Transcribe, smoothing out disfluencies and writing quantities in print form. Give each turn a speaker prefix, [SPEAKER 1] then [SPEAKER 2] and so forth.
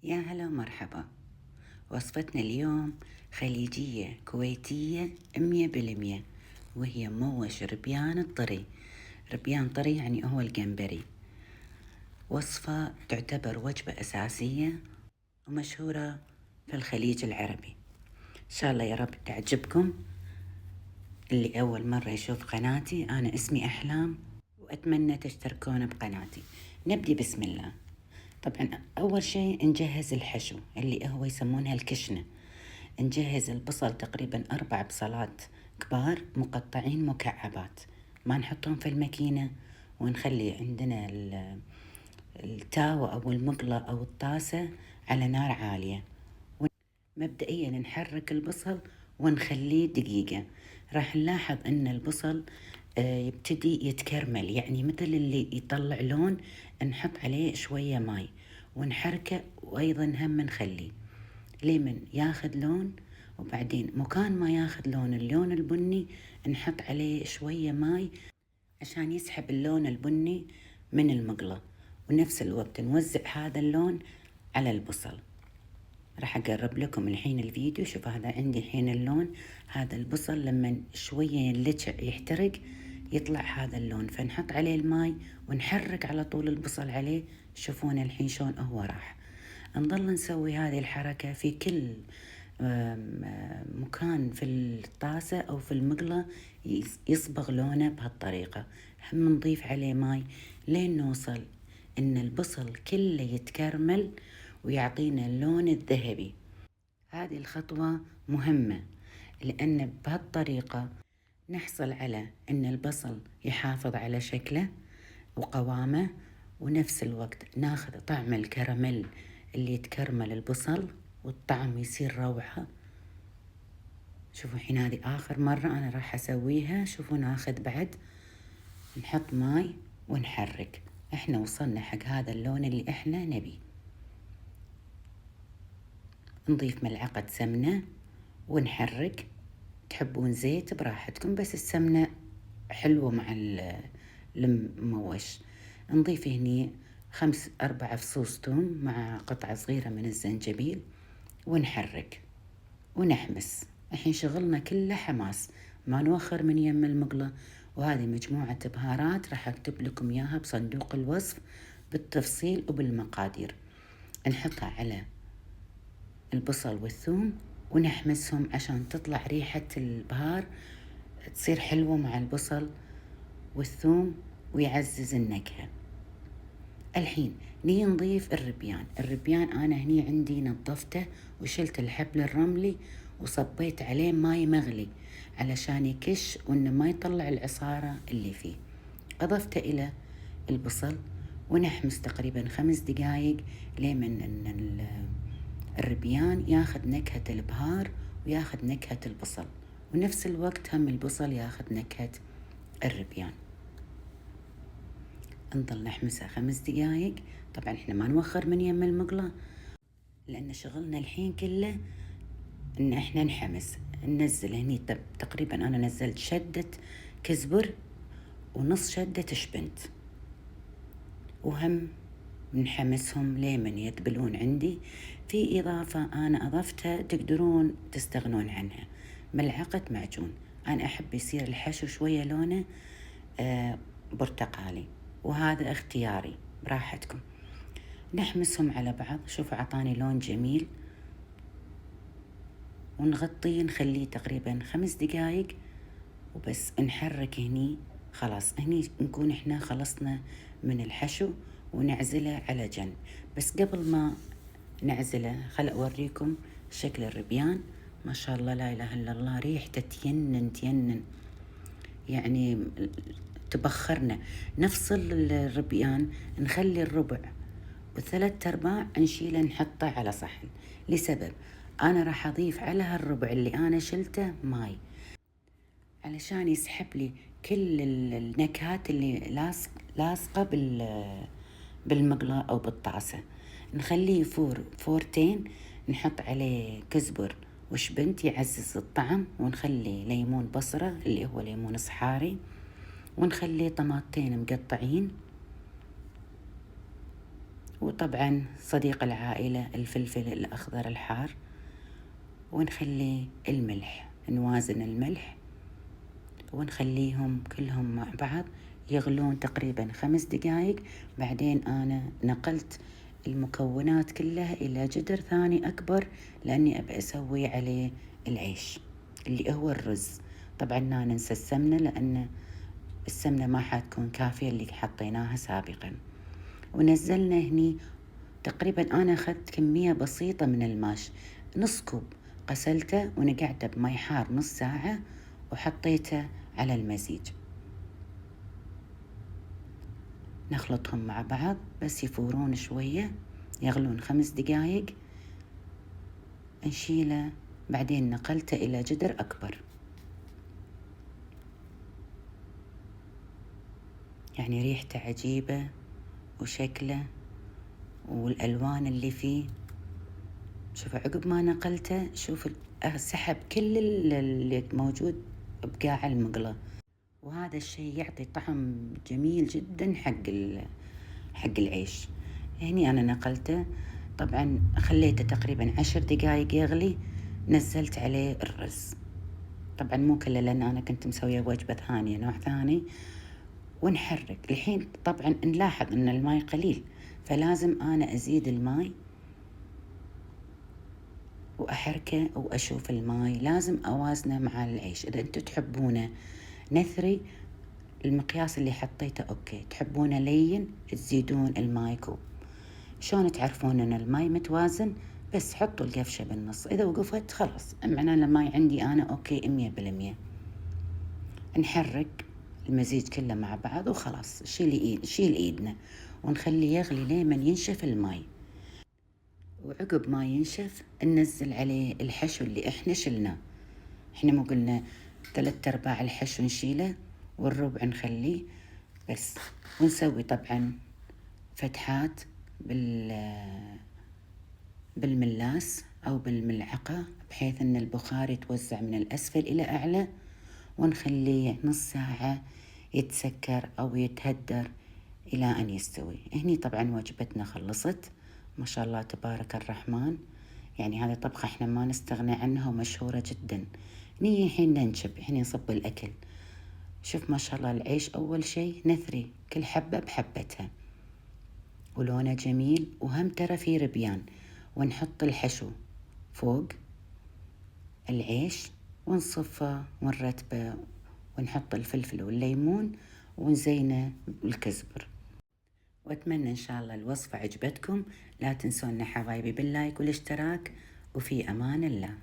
[SPEAKER 1] يا هلا ومرحبا. وصفتنا اليوم خليجية كويتية 100%، وهي موش ربيان الطري. ربيان طري يعني هو الجمبري. وصفة تعتبر وجبة أساسية ومشهورة في الخليج العربي. إن شاء الله يا رب تعجبكم. اللي أول مرة يشوف قناتي، أنا اسمي أحلام، وأتمنى تشتركون بقناتي. نبدي بسم الله. طبعا أول شيء نجهز الحشو اللي هو يسمونها الكشنة. نجهز البصل تقريبا 4 بصلات كبار مقطعين مكعبات، ما نحطهم في الماكينة، ونخلي عندنا التاوة أو المقلة أو الطاسة على نار عالية. مبدئيا نحرك البصل ونخليه دقيقة. راح نلاحظ ان البصل يبتدي يتكرمل، يعني مثل اللي يطلع لون. نحط عليه شوية ماي ونحركه، وايضا هم نخليه لمن ياخذ لون، وبعدين مكان ما ياخذ لون اللون البني نحط عليه شوية ماي عشان يسحب اللون البني من المقلة، ونفس الوقت نوزع هذا اللون على البصل. راح اقرب لكم الحين الفيديو. شوف هذا عندي الحين اللون، هذا البصل لما شوية ينلجع يحترق يطلع هذا اللون، فنحط عليه الماي ونحرك على طول البصل عليه. شوفون الحين شلون هو راح. نظل نسوي هذه الحركة في كل مكان في الطاسة أو في المقلة يصبغ لونه بهالطريقة. هم نضيف عليه ماي لين نوصل إن البصل كله يتكرمل ويعطينا اللون الذهبي. هذه الخطوة مهمة، لأن بهالطريقة نحصل على أن البصل يحافظ على شكله وقوامه، ونفس الوقت ناخذ طعم الكراميل اللي يتكرمل البصل والطعم يصير روعة. شوفوا الحين هذه آخر مرة أنا راح أسويها. شوفوا ناخذ بعد، نحط ماي ونحرك. احنا وصلنا حق هذا اللون اللي احنا نبي. نضيف ملعقة سمنة ونحرك. تحبون زيت براحتكم، بس السمنة حلوة مع الموش. نضيف هني 4 فصوص توم مع قطعة صغيرة من الزنجبيل، ونحرك ونحمس. الحين شغلنا كله حماس، ما نوخر من يم المقلة. وهذه مجموعة بهارات راح اكتب لكم اياها بصندوق الوصف بالتفصيل وبالمقادير. نحطها على البصل والثوم ونحمسهم عشان تطلع ريحة البهار تصير حلوة مع البصل والثوم ويعزز النكهة. الحين نيجي نضيف الربيان أنا هني عندي نظفته وشلت الحبل الرملي وصبيت عليه ماي مغلي علشان يكش وإنه ما يطلع العصارة اللي فيه. أضفته إلى البصل ونحمس تقريبا 5 دقايق لمن إن الربيان ياخذ نكهة البهار وياخذ نكهة البصل، ونفس الوقت هم البصل ياخذ نكهة الربيان. نظل نحمسها 5 دقايق. طبعا احنا ما نوخر من يم المقلة، لأن شغلنا الحين كله إن احنا نحمس. ننزل هني تقريبا أنا نزلت شدة كزبر ونص شدة شبنت، وهم نحمسهم لمن يذبلون. عندي في إضافة أنا أضفتها تقدرون تستغنون عنها، ملعقة معجون. أنا أحب يصير الحشو شوية لونه برتقالي، وهذا اختياري براحتكم. نحمسهم على بعض. شوفوا عطاني لون جميل. ونغطيه نخليه تقريبا 5 دقايق وبس. نحرك هني. خلاص هني نكون احنا خلصنا من الحشو ونعزله على جنب. بس قبل ما نعزله خل أوريكم شكل الربيان. ما شاء الله لا إله إلا الله، ريحته تينن يعني تبخرنا. نفصل الربيان، نخلي الربع و3/4 نشيله نحطه على صحن، لسبب أنا راح أضيف على هالربع اللي أنا شلته ماي علشان يسحب لي كل النكهات اللي لاصقة بالمقلاة أو بالطاسة. نخليه يفور فورتين، نحط عليه كزبر وشبنت يعزز الطعم، ونخلي ليمون بصرة اللي هو ليمون صحاري، ونخليه طماطتين مقطعين، وطبعا صديق العائلة الفلفل الأخضر الحار. ونخلي الملح، نوازن الملح ونخليهم كلهم مع بعض يغلون تقريبا 5 دقايق. بعدين أنا نقلت المكونات كلها إلى جدر ثاني أكبر، لأني أبي أسوي عليه العيش اللي هو الرز. طبعا لا ننسى السمنة، لأن السمنة ما حتكون كافية اللي حطيناها سابقا. ونزلنا هني تقريبا أنا أخذت كمية بسيطة من الماش، نص كوب، غسلته ونقعته بمي حار نص ساعة وحطيته على المزيج. نخلطهم مع بعض بس يفورون شوية، يغلون 5 دقايق، نشيله. بعدين نقلته إلى جدر أكبر، يعني ريحته عجيبة وشكله والألوان اللي فيه. شوف عقب ما نقلته، شوف سحب كل اللي موجود بقاع المقلة، وهذا الشيء يعطي طعم جميل جدا حق العيش. هني أنا نقلته، طبعا خليته تقريبا 10 دقايق يغلي، نزلت عليه الرز. طبعا مو كله، لأن أنا كنت مسوية وجبة ثانية نوع ثاني. ونحرك الحين. طبعا نلاحظ أن الماء قليل، فلازم أنا أزيد الماء وأحركه وأشوف الماء لازم أوازنه مع العيش. إذا أنتوا تحبونه نثري المقياس اللي حطيته أوكي، تحبونه لين تزيدون الماء كوب. شلون تعرفون أن الماء متوازن؟ بس حطوا القفشة بالنص، إذا وقفت خلاص معناه الماء عندي أنا أوكي 100%. نحرك المزيج كله مع بعض وخلاص. شيل إيدنا ونخليه يغلي لين ينشف الماء. وعقب ما ينشف ننزل عليه الحشو اللي احنا شلناه. احنا مو قلنا 3/4 الحشو نشيله والربع نخليه بس. ونسوي طبعا فتحات بالملاس أو بالملعقة، بحيث أن البخار يتوزع من الأسفل إلى أعلى. ونخليه نص ساعة يتسكر أو يتهدر إلى أن يستوي. هني طبعا وجبتنا خلصت، ما شاء الله تبارك الرحمن. يعني هذه طبخة احنا ما نستغنى عنها ومشهورة جدا. هني الحين ننشب، هني نصب الأكل. شوف ما شاء الله العيش أول شيء نثري كل حبة بحبتها ولونه جميل، وهم ترى فيه ربيان. ونحط الحشو فوق العيش ونصفه ونرتبه، ونحط الفلفل والليمون ونزينه بالكزبر. وأتمنى إن شاء الله الوصفة عجبتكم. لا تنسونا حبايبي باللايك والاشتراك، وفي أمان الله.